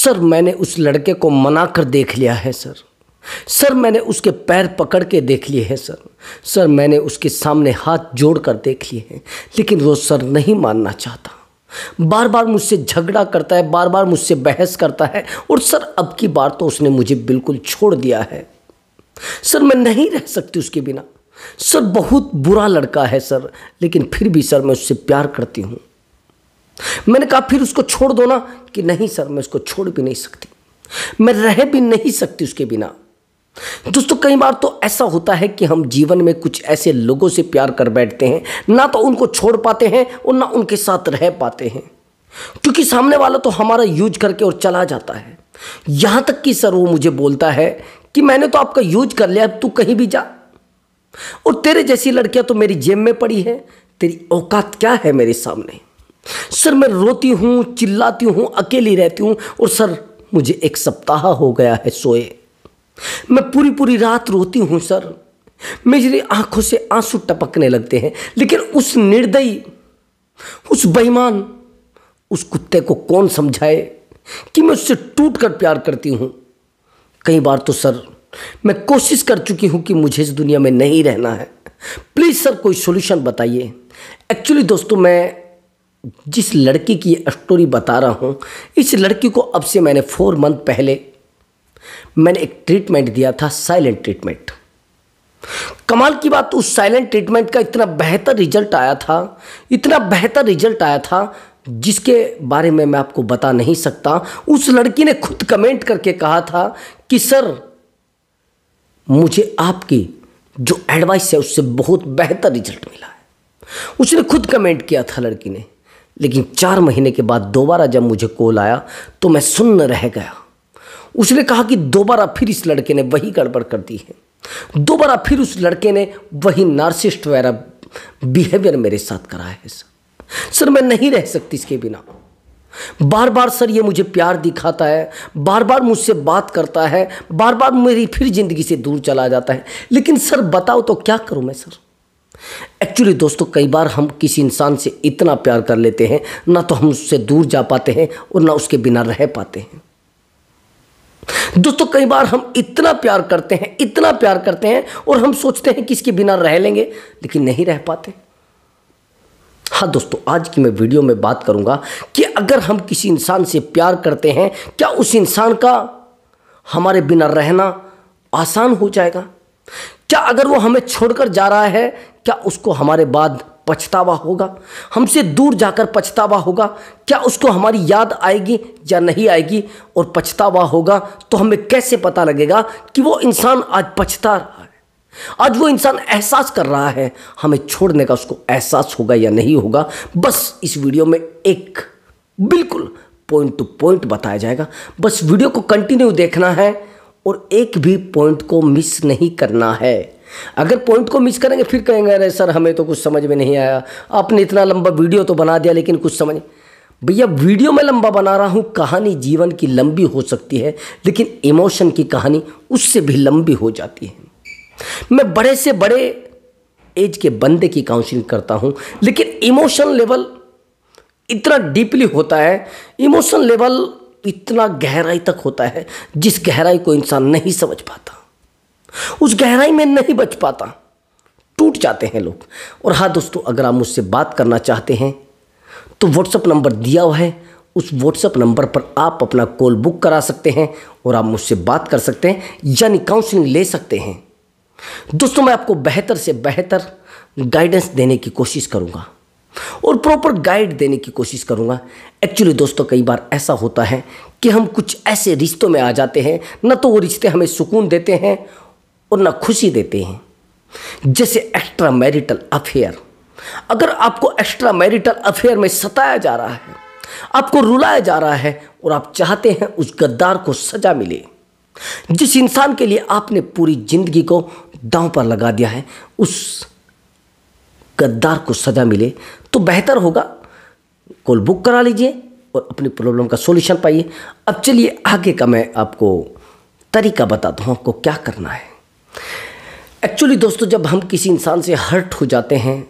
Sir मैंने उस लड़के को मना कर देख लिया है सर। सर मैंने उसके पैर पकड़ के देख लिए हैं सर। सर मैंने उसके सामने हाथ जोड़ कर देख लिए हैं, लेकिन वो सर नहीं मानना चाहता। बार बार मुझसे झगड़ा करता है, बार बार मुझसे बहस करता है, और सर अब की बार तो उसने मुझे बिल्कुल छोड़ दिया है। सर मैं नहीं रह सकती उसके बिना। सर बहुत बुरा लड़का है सर, लेकिन फिर भी सर मैं उससे प्यार करती हूँ। मैंने कहा फिर उसको छोड़ दो ना, कि नहीं सर मैं उसको छोड़ भी नहीं सकती, मैं रह भी नहीं सकती उसके बिना। दोस्तों कई बार तो ऐसा होता है कि हम जीवन में कुछ ऐसे लोगों से प्यार कर बैठते हैं, ना तो उनको छोड़ पाते हैं और ना उनके साथ रह पाते हैं, क्योंकि सामने वाला तो हमारा यूज करके और चला जाता है। यहाँ तक कि सर वो मुझे बोलता है कि मैंने तो आपका यूज कर लिया, अब तू कहीं भी जा, और तेरे जैसी लड़कियां तो मेरी जेब में पड़ी है, तेरी औकात क्या है मेरे सामने। सर मैं रोती हूँ, चिल्लाती हूँ, अकेली रहती हूँ, और सर मुझे 1 सप्ताह हो गया है सोए। मैं पूरी पूरी रात रोती हूँ सर, मेरी आंखों से आंसू टपकने लगते हैं, लेकिन उस निर्दयी, उस बेईमान, उस कुत्ते को कौन समझाए कि मैं उससे टूट कर प्यार करती हूँ। कई बार तो सर मैं कोशिश कर चुकी हूँ कि मुझे इस दुनिया में नहीं रहना है। प्लीज़ सर कोई सॉल्यूशन बताइए। एक्चुअली दोस्तों मैं जिस लड़की की स्टोरी बता रहा हूँ, इस लड़की को अब से मैंने 4 मंथ पहले मैंने एक ट्रीटमेंट दिया था, साइलेंट ट्रीटमेंट। कमाल की बात, उस साइलेंट ट्रीटमेंट का इतना बेहतर रिजल्ट आया था, इतना बेहतर रिजल्ट आया था जिसके बारे में मैं आपको बता नहीं सकता। उस लड़की ने खुद कमेंट करके कहा था कि सर मुझे आपकी जो एडवाइस है उससे बहुत बेहतर रिजल्ट मिला है। उसने खुद कमेंट किया था लड़की ने। लेकिन 4 महीने के बाद दोबारा जब मुझे कॉल आया तो मैं सुन्न रह गया। उसने कहा कि दोबारा फिर इस लड़के ने वही गड़बड़ कर दी है, दोबारा फिर उस लड़के ने वही नार्सिसिस्ट वगैरह बिहेवियर मेरे साथ करा है। सर मैं नहीं रह सकती इसके बिना। बार बार सर ये मुझे प्यार दिखाता है, बार बार मुझसे बात करता है, बार बार मेरी फिर ज़िंदगी से दूर चला जाता है, लेकिन सर बताओ तो क्या करूं मैं सर। एक्चुअली दोस्तों कई बार हम किसी इंसान से इतना प्यार कर लेते हैं, ना तो हम उससे दूर जा पाते हैं और ना उसके बिना रह पाते हैं। दोस्तों कई बार हम इतना प्यार करते हैं, इतना प्यार करते हैं, और हम सोचते हैं कि इसके बिना रह लेंगे, लेकिन नहीं रह पाते। हाँ दोस्तों, आज की मैं वीडियो में बात करूंगा कि अगर हम किसी इंसान से प्यार करते हैं, क्या उस इंसान का हमारे बिना रहना आसान हो जाएगा? क्या अगर वो हमें छोड़कर जा रहा है, क्या उसको हमारे बाद पछतावा होगा? हमसे दूर जाकर पछतावा होगा? क्या उसको हमारी याद आएगी या नहीं आएगी? और पछतावा होगा तो हमें कैसे पता लगेगा कि वो इंसान आज पछता रहा है, आज वो इंसान एहसास कर रहा है, हमें छोड़ने का उसको एहसास होगा या नहीं होगा? बस इस वीडियो में एक बिल्कुल पॉइंट टू पॉइंट बताया जाएगा। बस वीडियो को कंटिन्यू देखना है और एक भी पॉइंट को मिस नहीं करना है। अगर पॉइंट को मिस करेंगे फिर कहेंगे अरे सर हमें तो कुछ समझ में नहीं आया, आपने इतना लंबा वीडियो तो बना दिया लेकिन कुछ समझ। भैया वीडियो में लंबा बना रहा हूँ, कहानी जीवन की लंबी हो सकती है, लेकिन इमोशन की कहानी उससे भी लंबी हो जाती है। मैं बड़े से बड़े एज के बंदे की काउंसलिंग करता हूँ, लेकिन इमोशन लेवल इतना डीपली होता है, इमोशन लेवल इतना गहराई तक होता है जिस गहराई को इंसान नहीं समझ पाता, उस गहराई में नहीं बच पाता, टूट जाते हैं लोग। और हाँ दोस्तों, अगर आप मुझसे बात करना चाहते हैं तो व्हाट्सएप नंबर दिया हुआ है, उस व्हाट्सएप नंबर पर आप अपना कॉल बुक करा सकते हैं और आप मुझसे बात कर सकते हैं, यानी काउंसलिंग ले सकते हैं। दोस्तों मैं आपको बेहतर से बेहतर गाइडेंस देने की कोशिश करूंगा और प्रॉपर गाइड देने की कोशिश करूंगा। एक्चुअली दोस्तों कई बार ऐसा होता है कि हम कुछ ऐसे रिश्तों में आ जाते हैं, ना तो वो रिश्ते हमें सुकून देते हैं और ना खुशी देते हैं, जैसे एक्स्ट्रा मैरिटल अफेयर। अगर आपको एक्स्ट्रा मैरिटल अफेयर में सताया जा रहा है, आपको रुलाया जा रहा है और आप चाहते हैं उस गद्दार को सजा मिले, जिस इंसान के लिए आपने पूरी जिंदगी को दांव पर लगा दिया है, उस गद्दार को सजा मिले, तो बेहतर होगा कॉल बुक करा लीजिए और अपनी प्रॉब्लम का सॉल्यूशन पाइए। अब चलिए आगे का मैं आपको तरीका बताता हूँ आपको क्या करना है। एक्चुअली दोस्तों जब हम किसी इंसान से हर्ट हो जाते हैं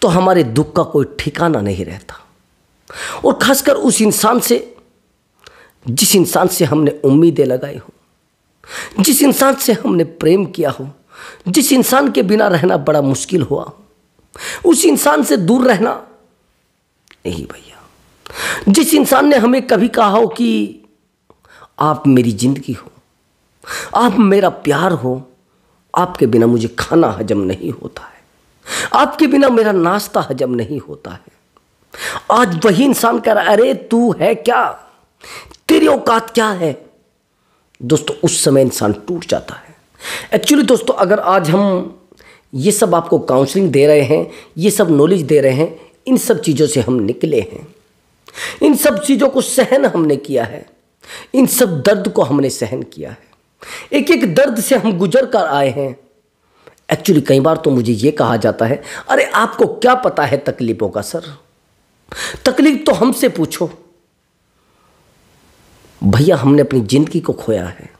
तो हमारे दुख का कोई ठिकाना नहीं रहता, और खासकर उस इंसान से जिस इंसान से हमने उम्मीदें लगाई हो, जिस इंसान से हमने प्रेम किया हो, जिस इंसान के बिना रहना बड़ा मुश्किल हुआ, उस इंसान से दूर रहना नहीं भैया। जिस इंसान ने हमें कभी कहा हो कि आप मेरी जिंदगी हो, आप मेरा प्यार हो, आपके बिना मुझे खाना हजम नहीं होता है, आपके बिना मेरा नाश्ता हजम नहीं होता है, आज वही इंसान कह रहा है अरे तू है क्या, तेरी औकात क्या है। दोस्तों उस समय इंसान टूट जाता है। एक्चुअली दोस्तों अगर आज हम ये सब आपको काउंसलिंग दे रहे हैं, ये सब नॉलेज दे रहे हैं, इन सब चीज़ों से हम निकले हैं, इन सब चीज़ों को सहन हमने किया है, इन सब दर्द को हमने सहन किया है, एक एक दर्द से हम गुजर कर आए हैं। एक्चुअली कई बार तो मुझे ये कहा जाता है अरे आपको क्या पता है तकलीफ़ों का सर, तकलीफ तो हमसे पूछो। भैया हमने अपनी जिंदगी को खोया है,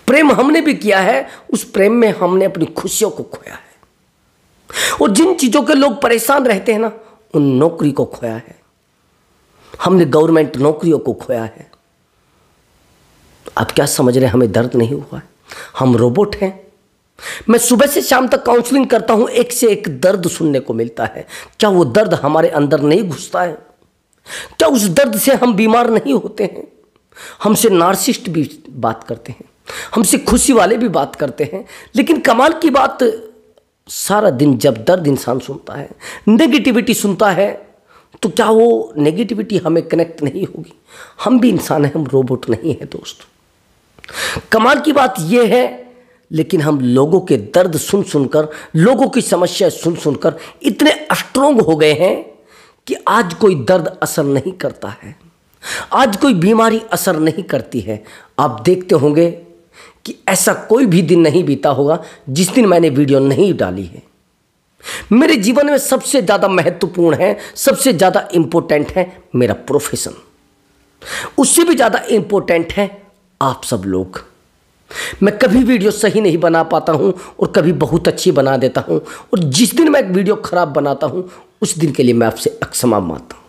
प्रेम हमने भी किया है, उस प्रेम में हमने अपनी खुशियों को खोया है, और जिन चीजों के लोग परेशान रहते हैं ना, उन नौकरी को खोया है, हमने गवर्नमेंट नौकरियों को खोया है। आप क्या समझ रहे हैं हमें दर्द नहीं हुआ है? हम रोबोट हैं। मैं सुबह से शाम तक काउंसलिंग करता हूं, एक से एक दर्द सुनने को मिलता है। क्या वो दर्द हमारे अंदर नहीं घुसता है? क्या उस दर्द से हम बीमार नहीं होते हैं? हमसे नार्सिसिस्ट भी बात करते हैं, हमसे खुशी वाले भी बात करते हैं, लेकिन कमाल की बात सारा दिन जब दर्द इंसान सुनता है, नेगेटिविटी सुनता है, तो क्या वो नेगेटिविटी हमें कनेक्ट नहीं होगी? हम भी इंसान हैं, हम रोबोट नहीं हैं दोस्तों। कमाल की बात यह है, लेकिन हम लोगों के दर्द सुन सुनकर, लोगों की समस्या सुन सुनकर इतने स्ट्रोंग हो गए हैं कि आज कोई दर्द असर नहीं करता है, आज कोई बीमारी असर नहीं करती है। आप देखते होंगे कि ऐसा कोई भी दिन नहीं बीता होगा जिस दिन मैंने वीडियो नहीं डाली है। मेरे जीवन में सबसे ज़्यादा महत्वपूर्ण है, सबसे ज़्यादा इम्पोर्टेंट है मेरा प्रोफेशन, उससे भी ज़्यादा इम्पोर्टेंट है आप सब लोग। मैं कभी वीडियो सही नहीं बना पाता हूं और कभी बहुत अच्छी बना देता हूं, और जिस दिन मैं एक वीडियो खराब बनाता हूं उस दिन के लिए मैं आपसे अक्षमा मांगता हूं,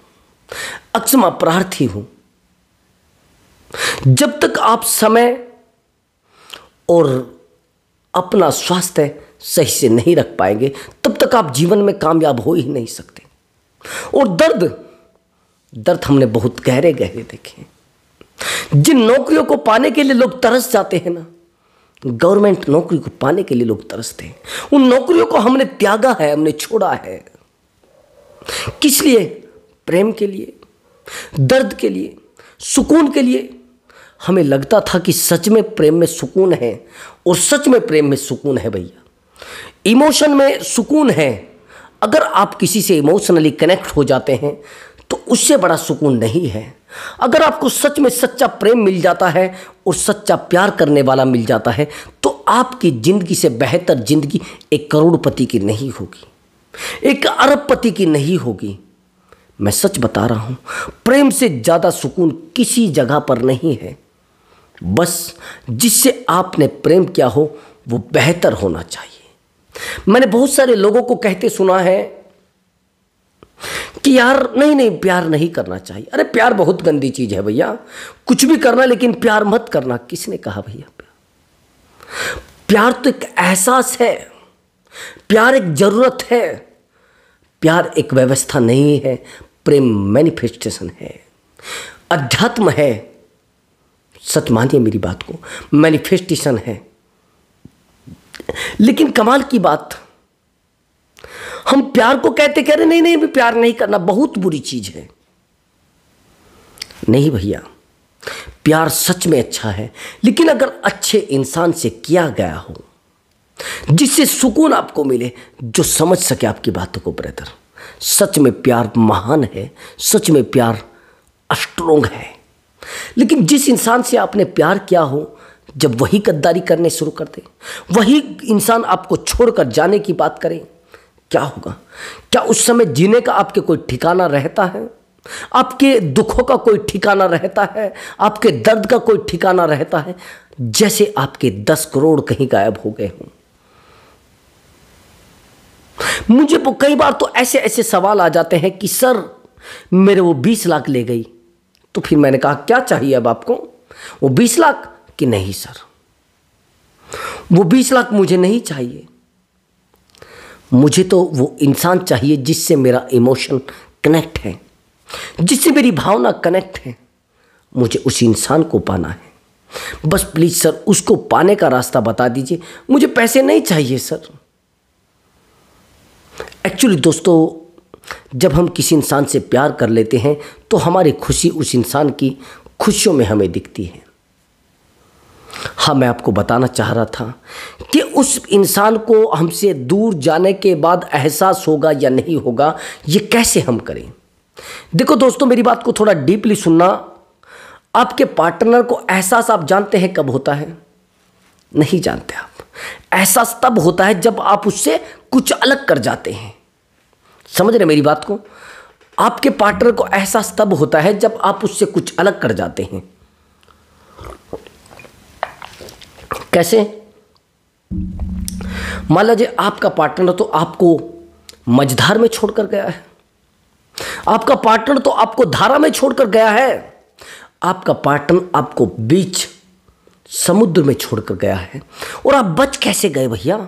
अक्षमा प्रार्थी हूं। जब तक आप समय और अपना स्वास्थ्य सही से नहीं रख पाएंगे तब तक आप जीवन में कामयाब हो ही नहीं सकते। और दर्द हमने बहुत गहरे गहरे देखे हैं। जिन नौकरियों को पाने के लिए लोग तरस जाते हैं ना, गवर्नमेंट नौकरी को पाने के लिए लोग तरसते हैं, उन नौकरियों को हमने त्यागा है, हमने छोड़ा है। किस लिए? प्रेम के लिए, दर्द के लिए, सुकून के लिए। हमें लगता था कि सच में प्रेम में सुकून है, और सच में प्रेम में सुकून है भैया, इमोशन में सुकून है। अगर आप किसी से इमोशनली कनेक्ट हो जाते हैं तो उससे बड़ा सुकून नहीं है। अगर आपको सच में सच्चा प्रेम मिल जाता है और सच्चा प्यार करने वाला मिल जाता है तो आपकी ज़िंदगी से बेहतर ज़िंदगी एक करोड़पति की नहीं होगी, एक अरबपति की नहीं होगी। मैं सच बता रहा हूँ, प्रेम से ज़्यादा सुकून किसी जगह पर नहीं है। बस जिससे आपने प्रेम किया हो वो बेहतर होना चाहिए। मैंने बहुत सारे लोगों को कहते सुना है कि यार नहीं प्यार नहीं करना चाहिए। अरे प्यार बहुत गंदी चीज़ है भैया, कुछ भी करना लेकिन प्यार मत करना। किसने कहा भैया? प्यार तो एक एहसास है, प्यार एक ज़रूरत है, प्यार एक व्यवस्था नहीं है। प्रेम मैनिफेस्टेशन है, अध्यात्म है। सच मानिए मेरी बात को, मैनिफेस्टेशन है। लेकिन कमाल की बात, हम प्यार को कहते कह रहे नहीं प्यार नहीं करना बहुत बुरी चीज है। नहीं भैया, प्यार सच में अच्छा है, लेकिन अगर अच्छे इंसान से किया गया हो, जिससे सुकून आपको मिले, जो समझ सके आपकी बातों को ब्रदर, सच में प्यार महान है, सच में प्यार स्ट्रोंग है। लेकिन जिस इंसान से आपने प्यार किया हो, जब वही गद्दारी करने शुरू कर दे, वही इंसान आपको छोड़कर जाने की बात करे, क्या होगा? क्या उस समय जीने का आपके कोई ठिकाना रहता है? आपके दुखों का कोई ठिकाना रहता है? आपके दर्द का कोई ठिकाना रहता है? जैसे आपके 10 करोड़ कहीं गायब हो गए हों। मुझे कई बार तो ऐसे ऐसे सवाल आ जाते हैं कि सर मेरे वो 20 लाख ले गई, तो तो फिर मैंने कहा क्या चाहिए अब आपको? वो 20 लाख कि नहीं सर, वो 20 लाख मुझे नहीं चाहिए, मुझे तो वो इंसान चाहिए जिससे मेरा इमोशन कनेक्ट है, जिससे मेरी भावना कनेक्ट है, मुझे उस इंसान को पाना है। बस प्लीज़ सर उसको पाने का रास्ता बता दीजिए, मुझे पैसे नहीं चाहिए सर। एक्चुअली दोस्तों, जब हम किसी इंसान से प्यार कर लेते हैं तो हमारी खुशी उस इंसान की खुशियों में हमें दिखती है। हाँ, मैं आपको बताना चाह रहा था कि उस इंसान को हमसे दूर जाने के बाद एहसास होगा या नहीं होगा, ये कैसे हम करें। देखो दोस्तों, मेरी बात को थोड़ा डीपली सुनना। आपके पार्टनर को एहसास आप जानते हैं कब होता है? नहीं जानते आप। एहसास तब होता है जब आप उससे कुछ अलग कर जाते हैं। समझ रहे मेरी बात को? आपके पार्टनर को एहसास तब होता है जब आप उससे कुछ अलग कर जाते हैं। कैसे? मान लीजिए आपका पार्टनर तो आपको मझधार में छोड़कर गया है, आपका पार्टनर तो आपको धारा में छोड़कर गया है, आपका पार्टनर आपको बीच समुद्र में छोड़कर गया है, और आप बच कैसे गए भैया?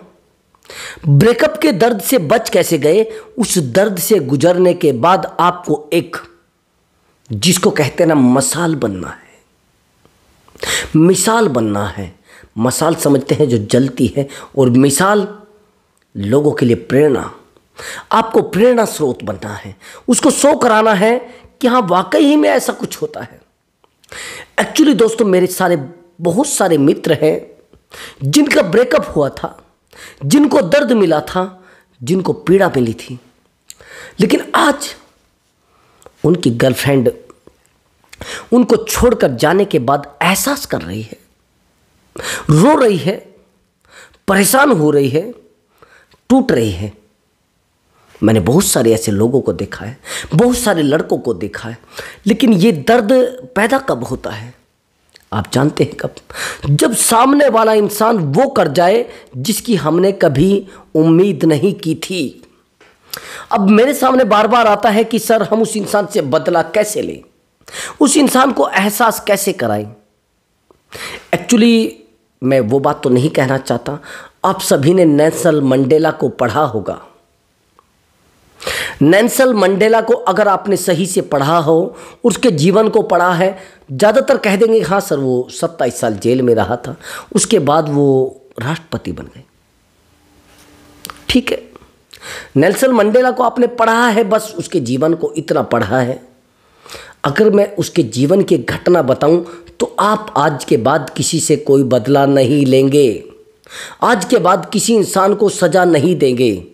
ब्रेकअप के दर्द से बच कैसे गए? उस दर्द से गुजरने के बाद आपको एक, जिसको कहते हैं ना, मसाल बनना है, मिसाल बनना है। मसाल समझते हैं जो जलती है, और मिसाल लोगों के लिए प्रेरणा। आपको प्रेरणा स्रोत बनना है, उसको शो कराना है कि हाँ वाकई ही में ऐसा कुछ होता है। एक्चुअली दोस्तों, मेरे बहुत सारे मित्र हैं जिनका ब्रेकअप हुआ था, जिनको दर्द मिला था, जिनको पीड़ा मिली थी, लेकिन आज उनकी गर्लफ्रेंड उनको छोड़कर जाने के बाद एहसास कर रही है, रो रही है, परेशान हो रही है, टूट रही है। मैंने बहुत सारे ऐसे लोगों को देखा है, बहुत सारे लड़कों को देखा है। लेकिन ये दर्द पैदा कब होता है आप जानते हैं कब? जब सामने वाला इंसान वो कर जाए जिसकी हमने कभी उम्मीद नहीं की थी। अब मेरे सामने बार बार आता है कि सर हम उस इंसान से बदला कैसे लें, उस इंसान को एहसास कैसे कराएं। एक्चुअली मैं वो बात तो नहीं कहना चाहता। आप सभी ने नेल्सन मंडेला को पढ़ा होगा। नेल्सन मंडेला को अगर आपने सही से पढ़ा हो, उसके जीवन को पढ़ा है, ज़्यादातर कह देंगे हाँ सर वो 27 साल जेल में रहा था, उसके बाद वो राष्ट्रपति बन गए। ठीक है, नेल्सन मंडेला को आपने पढ़ा है, बस उसके जीवन को इतना पढ़ा है। अगर मैं उसके जीवन की घटना बताऊं तो आप आज के बाद किसी से कोई बदला नहीं लेंगे, आज के बाद किसी इंसान को सज़ा नहीं देंगे।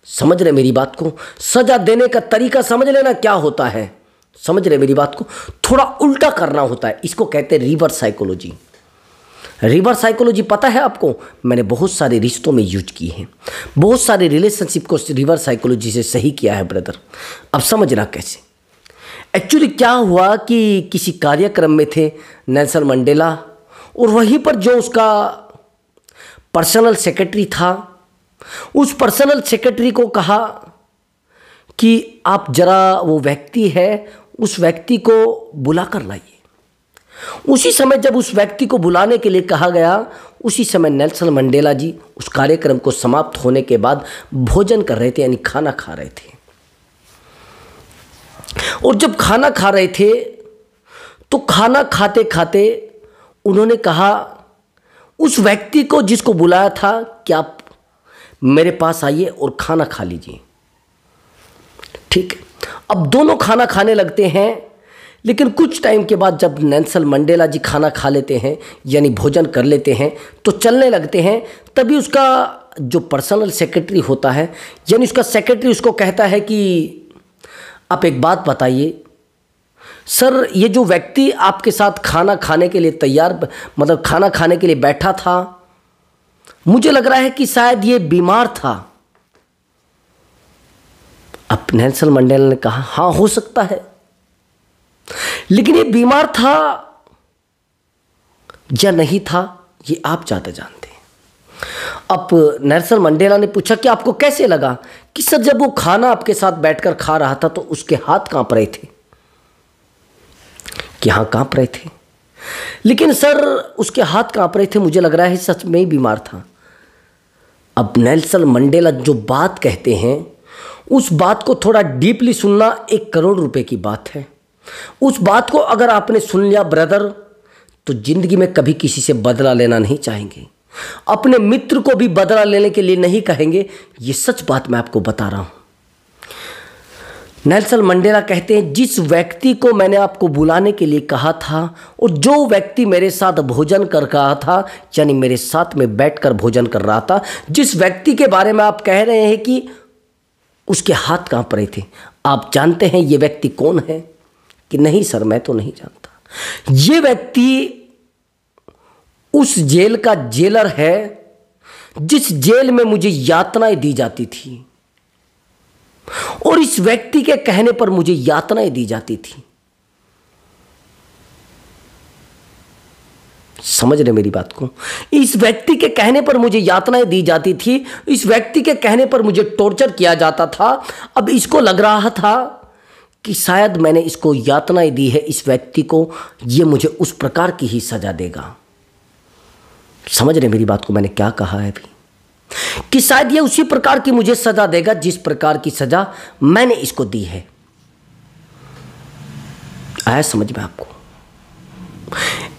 समझ रहे मेरी बात को? सज़ा देने का तरीका समझ लेना क्या होता है। समझ रहे मेरी बात को? थोड़ा उल्टा करना होता है, इसको कहते हैं रिवर्स साइकोलॉजी। रिवर्स साइकोलॉजी पता है आपको? मैंने बहुत सारे रिश्तों में यूज की है, बहुत सारे रिलेशनशिप को रिवर्स साइकोलॉजी से सही किया है ब्रदर। अब समझना कैसे। एक्चुअली क्या हुआ कि किसी कार्यक्रम में थे नेल्सन मंडेला, और वहीं पर जो उसका पर्सनल सेक्रेटरी था, उस पर्सनल सेक्रेटरी को कहा कि आप जरा वो व्यक्ति है, उस व्यक्ति को बुला कर लाइए। उसी समय जब उस व्यक्ति को बुलाने के लिए कहा गया, उसी समय नेल्सन मंडेला जी उस कार्यक्रम को समाप्त होने के बाद भोजन कर रहे थे, यानी खाना खा रहे थे। और जब खाना खा रहे थे तो खाना खाते खाते उन्होंने कहा उस व्यक्ति को जिसको बुलाया था कि आप मेरे पास आइए और खाना खा लीजिए। ठीक है, अब दोनों खाना खाने लगते हैं, लेकिन कुछ टाइम के बाद जब नेल्सन मंडेला जी खाना खा लेते हैं, यानी भोजन कर लेते हैं, तो चलने लगते हैं, तभी उसका जो पर्सनल सेक्रेटरी होता है, यानी उसका सेक्रेटरी उसको कहता है कि आप एक बात बताइए सर, ये जो व्यक्ति आपके साथ खाना खाने के लिए तैयार, मतलब खाना खाने के लिए बैठा था, मुझे लग रहा है कि शायद ये बीमार था। अब नेल्सन मंडेला ने कहा हाँ हो सकता है, लेकिन ये बीमार था या नहीं था ये आप ज़्यादा जानते हैं। अब नेल्सन मंडेला ने पूछा कि आपको कैसे लगा? कि सर जब वो खाना आपके साथ बैठकर खा रहा था तो उसके हाथ कांप रहे थे। कि हाँ काँप रहे थे, लेकिन सर उसके हाथ काँप रहे थे, मुझे लग रहा है सच में ही बीमार था। अब नेल्सन मंडेला जो बात कहते हैं उस बात को थोड़ा डीपली सुनना 1 करोड़ रुपए की बात है। उस बात को अगर आपने सुन लिया ब्रदर, तो जिंदगी में कभी किसी से बदला लेना नहीं चाहेंगे, अपने मित्र को भी बदला लेने के लिए नहीं कहेंगे। ये सच बात मैं आपको बता रहा हूं। नेल्सन मंडेला कहते हैं, जिस व्यक्ति को मैंने आपको बुलाने के लिए कहा था और जो व्यक्ति मेरे साथ भोजन कर रहा था, यानी मेरे साथ में बैठकर भोजन कर रहा था, जिस व्यक्ति के बारे में आप कह रहे हैं कि उसके हाथ कांप रहे थे, आप जानते हैं ये व्यक्ति कौन है? कि नहीं सर मैं तो नहीं जानता। ये व्यक्ति उस जेल का जेलर है जिस जेल में मुझे यातनाएं दी जाती थी, और इस व्यक्ति के कहने पर मुझे यातनाएं दी जाती थी। समझ रहे मेरी बात को? इस व्यक्ति के कहने पर मुझे यातनाएं दी जाती थी, इस व्यक्ति के कहने पर मुझे टॉर्चर किया जाता था। अब इसको लग रहा था कि शायद मैंने इसको यातनाएं दी है इस व्यक्ति को, ये मुझे उस प्रकार की ही सजा देगा। समझ रहे मेरी बात को? मैंने क्या कहा है अभी, कि शायद ये उसी प्रकार की मुझे सजा देगा जिस प्रकार की सजा मैंने इसको दी है। आया समझ में आपको?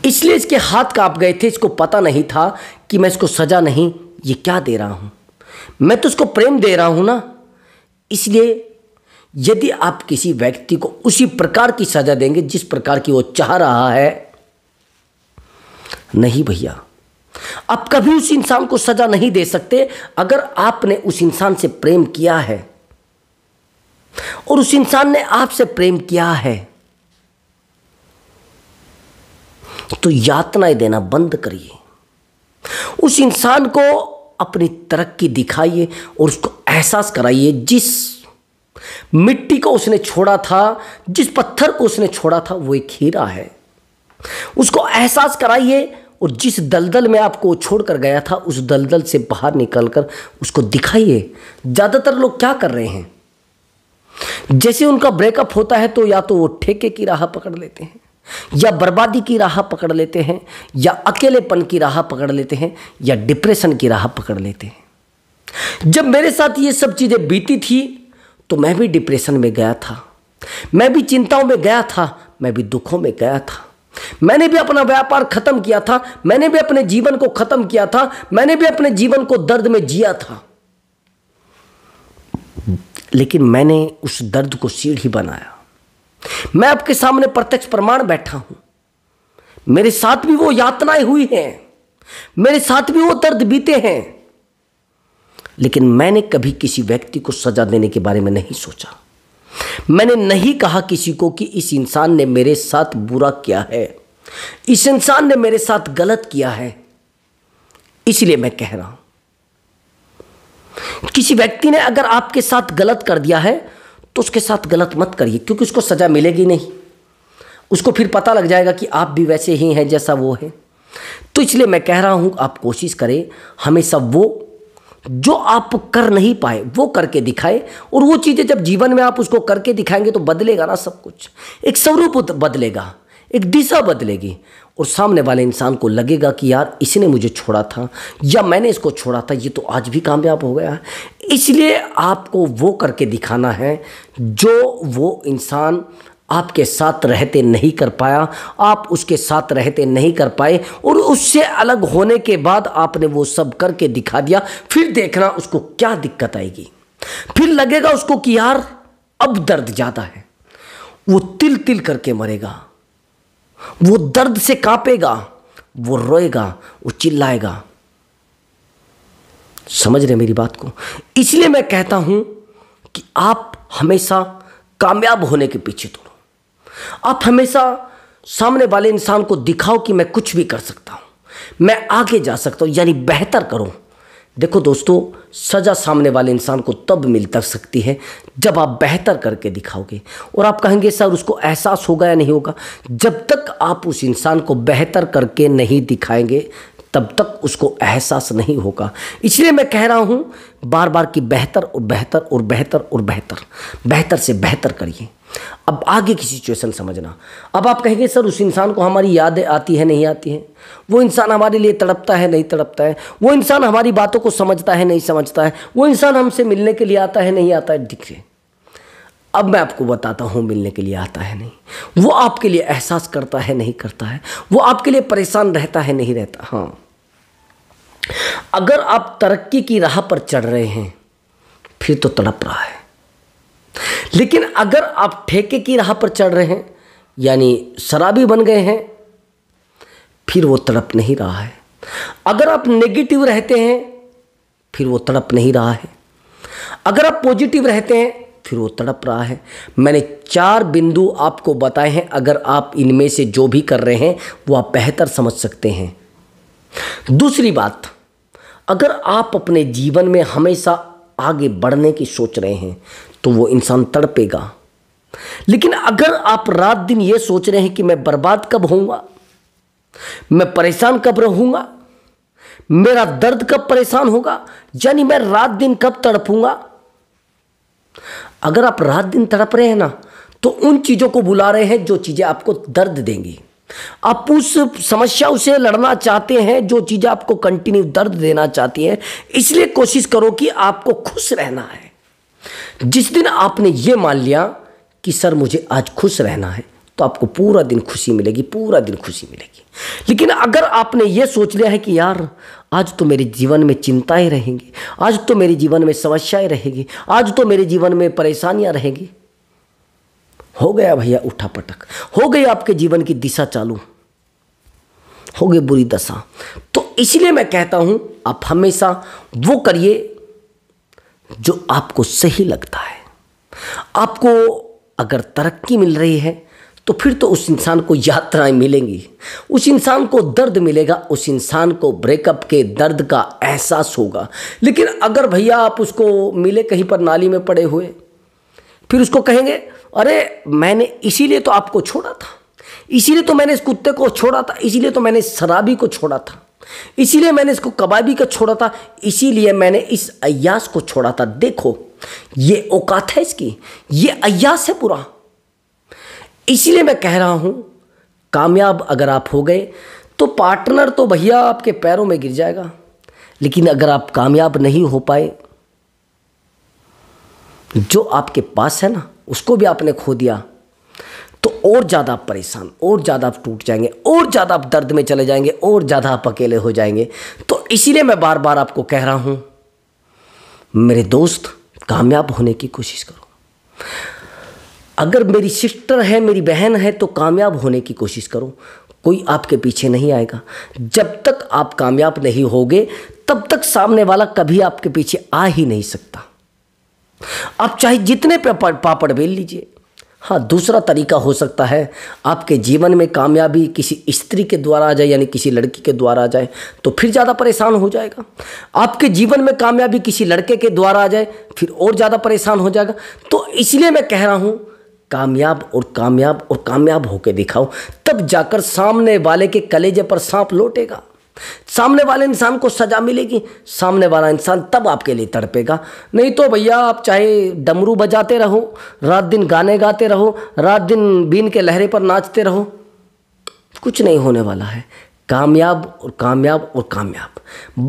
इसलिए इसके हाथ कांप गए थे। इसको पता नहीं था कि मैं इसको सजा नहीं, ये क्या दे रहा हूं, मैं तो इसको प्रेम दे रहा हूं ना। इसलिए यदि आप किसी व्यक्ति को उसी प्रकार की सजा देंगे जिस प्रकार की वो चाह रहा है, नहीं भैया, आप कभी उस इंसान को सजा नहीं दे सकते। अगर आपने उस इंसान से प्रेम किया है और उस इंसान ने आपसे प्रेम किया है, तो यातनाएं देना बंद करिए। उस इंसान को अपनी तरक्की दिखाइए और उसको एहसास कराइए, जिस मिट्टी को उसने छोड़ा था, जिस पत्थर को उसने छोड़ा था, वो एक हीरा है। उसको एहसास कराइए और जिस दलदल में आपको छोड़कर गया था उस दलदल से बाहर निकलकर उसको दिखाइए। ज़्यादातर लोग क्या कर रहे हैं, जैसे उनका ब्रेकअप होता है तो या तो वो ठेके की राह पकड़ लेते हैं, या बर्बादी की राह पकड़ लेते हैं, या अकेलेपन की राह पकड़ लेते हैं, या डिप्रेशन की राह पकड़ लेते हैं। जब मेरे साथ ये सब चीज़ें बीती थी तो मैं भी डिप्रेशन में गया था, मैं भी चिंताओं में गया था, मैं भी दुखों में गया था। मैंने भी अपना व्यापार खत्म किया था, मैंने भी अपने जीवन को खत्म किया था, मैंने भी अपने जीवन को दर्द में जिया था। लेकिन मैंने उस दर्द को सीढ़ी बनाया। मैं आपके सामने प्रत्यक्ष प्रमाण बैठा हूं, मेरे साथ भी वो यातनाएं हुई हैं, मेरे साथ भी वो दर्द बीते हैं, लेकिन मैंने कभी किसी व्यक्ति को सजा देने के बारे में नहीं सोचा। मैंने नहीं कहा किसी को कि इस इंसान ने मेरे साथ बुरा किया है, इस इंसान ने मेरे साथ गलत किया है। इसलिए मैं कह रहा हूं, किसी व्यक्ति ने अगर आपके साथ गलत कर दिया है तो उसके साथ गलत मत करिए, क्योंकि उसको सजा मिलेगी नहीं। उसको फिर पता लग जाएगा कि आप भी वैसे ही हैं जैसा वो है। तो इसलिए मैं कह रहा हूं, आप कोशिश करें हमेशा वो जो आप कर नहीं पाए वो करके दिखाए, और वो चीज़ें जब जीवन में आप उसको करके दिखाएंगे तो बदलेगा ना सब कुछ। एक स्वरूप बदलेगा, एक दिशा बदलेगी, और सामने वाले इंसान को लगेगा कि यार इसने मुझे छोड़ा था या मैंने इसको छोड़ा था, ये तो आज भी कामयाब हो गया है। इसलिए आपको वो करके दिखाना है जो वो इंसान आपके साथ रहते नहीं कर पाया, आप उसके साथ रहते नहीं कर पाए, और उससे अलग होने के बाद आपने वो सब करके दिखा दिया। फिर देखना उसको क्या दिक्कत आएगी, फिर लगेगा उसको कि यार अब दर्द ज़्यादा है। वो तिल तिल करके मरेगा, वो दर्द से कांपेगा, वो रोएगा, वो चिल्लाएगा। समझ रहे मेरी बात को? इसलिए मैं कहता हूं कि आप हमेशा कामयाब होने के पीछे दौड़ो। आप हमेशा सामने वाले इंसान को दिखाओ कि मैं कुछ भी कर सकता हूं, मैं आगे जा सकता हूं, यानी बेहतर करो। देखो दोस्तों, सजा सामने वाले इंसान को तब मिल तक सकती है जब आप बेहतर करके दिखाओगे। और आप कहेंगे सर उसको एहसास होगा या नहीं होगा? जब तक आप उस इंसान को बेहतर करके नहीं दिखाएंगे तब तक उसको एहसास नहीं होगा। इसलिए मैं कह रहा हूँ बार बार कि बेहतर और बेहतर और बेहतर और बेहतर, बेहतर से बेहतर करिए। अब आगे की सिचुएशन समझना। अब आप कहेंगे सर उस इंसान को हमारी यादें आती है नहीं आती हैं, वो इंसान हमारे लिए तड़पता है नहीं तड़पता है, वो इंसान हमारी बातों को समझता है नहीं समझता है, वो इंसान हमसे मिलने के लिए आता है नहीं आता है। देखिए अब मैं आपको बताता हूँ, मिलने के लिए आता है नहीं, वो आपके लिए एहसास करता है नहीं करता है, वो आपके लिए परेशान रहता है नहीं रहता। हाँ, अगर आप तरक्की की राह पर चढ़ रहे हैं फिर तो तड़प रहा है, लेकिन अगर आप ठेके की राह पर चढ़ रहे हैं यानी शराबी बन गए हैं फिर वो तड़प नहीं रहा है। अगर आप नेगेटिव रहते हैं फिर वो तड़प नहीं रहा है। अगर आप पॉजिटिव रहते हैं फिर वो तड़प रहा है। मैंने 4 बिंदु आपको बताए हैं, अगर आप इनमें से जो भी कर रहे हैं वो आप बेहतर समझ सकते हैं। दूसरी बात, अगर आप अपने जीवन में हमेशा आगे बढ़ने की सोच रहे हैं तो वो इंसान तड़पेगा। लेकिन अगर आप रात दिन ये सोच रहे हैं कि मैं बर्बाद कब होऊंगा, मैं परेशान कब रहूंगा, मेरा दर्द कब परेशान होगा, यानी मैं रात दिन कब तड़पूंगा, अगर आप रात दिन तड़प रहे हैं ना तो उन चीज़ों को बुला रहे हैं जो चीज़ें आपको दर्द देंगी। आप उस समस्या से लड़ना चाहते हैं जो चीज़ें आपको कंटिन्यू दर्द देना चाहती हैं। इसलिए कोशिश करो कि आपको खुश रहना है। जिस दिन आपने ये मान लिया कि सर मुझे आज खुश रहना है तो आपको पूरा दिन खुशी मिलेगी, पूरा दिन खुशी मिलेगी। लेकिन अगर आपने ये सोच लिया है कि यार आज तो मेरे जीवन में चिंताएं रहेंगी, आज तो मेरे जीवन में समस्याएं रहेगी, आज तो मेरे जीवन में परेशानियां रहेगी, हो गया भैया उठा पटक, हो गई आपके जीवन की दिशा चालू, हो गई बुरी दशा। तो इसलिए मैं कहता हूं आप हमेशा वो करिए जो आपको सही लगता है। आपको अगर तरक्की मिल रही है तो फिर तो उस इंसान को यात्राएं मिलेंगी, उस इंसान को दर्द मिलेगा, उस इंसान को ब्रेकअप के दर्द का एहसास होगा। लेकिन अगर भैया आप उसको मिले कहीं पर नाली में पड़े हुए, फिर उसको कहेंगे अरे मैंने इसीलिए तो आपको छोड़ा था, इसीलिए तो मैंने इस कुत्ते को छोड़ा था, इसीलिए तो मैंने इस शराबी को छोड़ा था, इसीलिए मैंने इसको कबाबी को छोड़ा था, इसीलिए मैंने इस अय्यास को छोड़ा था। देखो ये औकात है इसकी, ये अय्यास है पूरा। इसीलिए मैं कह रहा हूं कामयाब अगर आप हो गए तो पार्टनर तो भैया आपके पैरों में गिर जाएगा। लेकिन अगर आप कामयाब नहीं हो पाए, जो आपके पास है ना उसको भी आपने खो दिया, तो और ज़्यादा आप परेशान, और ज़्यादा आप टूट जाएंगे, और ज़्यादा आप दर्द में चले जाएंगे, और ज़्यादा आप अकेले हो जाएंगे। तो इसीलिए मैं बार बार आपको कह रहा हूं मेरे दोस्त, कामयाब होने की कोशिश करो। अगर मेरी सिस्टर है, मेरी बहन है, तो कामयाब होने की कोशिश करो। कोई आपके पीछे नहीं आएगा। जब तक आप कामयाब नहीं होगे तब तक सामने वाला कभी आपके पीछे आ ही नहीं सकता। आप चाहे जितने पापड़ बेल लीजिए। हाँ, दूसरा तरीका हो सकता है आपके जीवन में कामयाबी किसी स्त्री के द्वारा आ जाए, यानी किसी लड़की के द्वारा आ जाए तो फिर ज़्यादा परेशान हो जाएगा। आपके जीवन में कामयाबी किसी लड़के के द्वारा आ जाए फिर और ज़्यादा परेशान हो जाएगा। तो इसलिए मैं कह रहा हूँ कामयाब और कामयाब और कामयाब होकर दिखाओ, तब जाकर सामने वाले के कलेजे पर सांप लौटेगा, सामने वाले इंसान को सजा मिलेगी, सामने वाला इंसान तब आपके लिए तड़पेगा। नहीं तो भैया आप चाहे डमरू बजाते रहो, रात दिन गाने गाते रहो, रात दिन बीन के लहरे पर नाचते रहो, कुछ नहीं होने वाला है। कामयाब और कामयाब और कामयाब,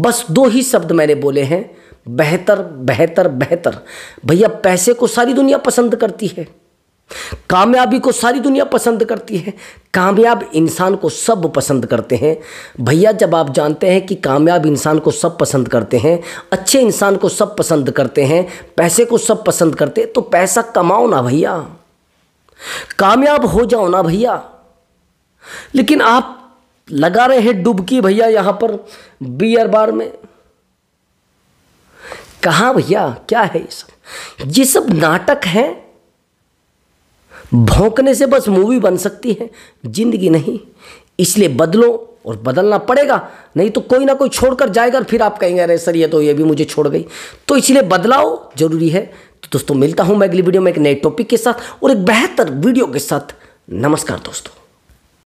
बस 2 ही शब्द मैंने बोले हैं, बेहतर बेहतर बेहतर। भैया पैसे को सारी दुनिया पसंद करती है, कामयाबी को सारी दुनिया पसंद करती है, कामयाब इंसान को सब पसंद करते हैं। भैया जब आप जानते हैं कि कामयाब इंसान को सब पसंद करते हैं, अच्छे इंसान को सब पसंद करते हैं, पैसे को सब पसंद करते हैं, तो पैसा कमाओ ना भैया, कामयाब हो जाओ ना भैया। लेकिन आप लगा रहे हैं डुबकी भैया यहाँ पर बियर बार में। कहाँ भैया, क्या है ये सब नाटक है। भौंकने से बस मूवी बन सकती है, जिंदगी नहीं। इसलिए बदलो, और बदलना पड़ेगा, नहीं तो कोई ना कोई छोड़कर जाएगा और फिर आप कहेंगे अरे सर ये तो ये भी मुझे छोड़ गई। तो इसलिए बदलाव जरूरी है। तो दोस्तों मिलता हूं मैं अगली वीडियो में एक नए टॉपिक के साथ और एक बेहतर वीडियो के साथ। नमस्कार दोस्तों।